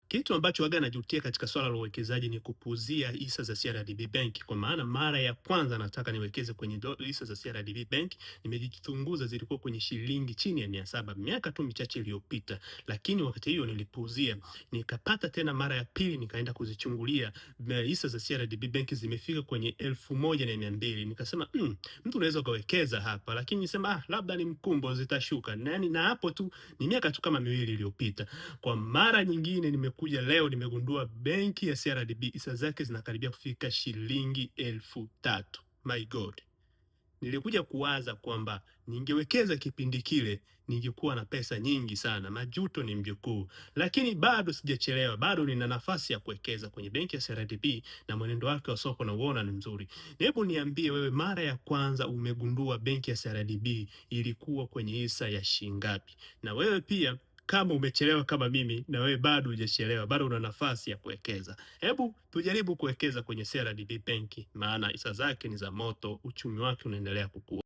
Kitu ambacho waga najutia katika swala la uwekezaji ni kupuuzia hisa za CRDB Bank, kwa maana mara ya kwanza nataka niwekeze kwenye hisa za CRDB Bank, nimejichunguza zilikuwa kwenye shilingi chini ya 700 miaka tu michache iliyopita, lakini wakati hiyo nilipuuzia. Nikapata tena mara ya pili nikaenda kuzichungulia, hisa za CRDB Bank zimefika kwenye 1200. Nikasema mtu unaweza kuwekeza hapa, lakini nisema labda ni mkumbo zitashuka. Na hapo tu ni miaka tu kama miwili iliyopita. Kwa mara nyingine nimekuja leo nimegundua benki ya CRDB hisa zake zinakaribia kufika shilingi 3000. My God. Nilikuja kuwaza kwamba ningewekeza kipindi kile ningekuwa na pesa nyingi sana. Majuto ni mjukuu. Lakini bado sijachelewa. Bado nina nafasi ya kuwekeza kwenye benki ya CRDB na mwenendo wake wa soko na uona ni mzuri. Hebu niambie wewe, mara ya kwanza umegundua benki ya CRDB ilikuwa kwenye hisa ya shilingi ngapi? Na wewe pia kama umechelewa kama mimi, na wewe bado hujachelewa, bado una nafasi ya kuwekeza. Hebu tujaribu kuwekeza kwenye CRDB Bank, maana hisa zake ni za moto, uchumi wake unaendelea kukua.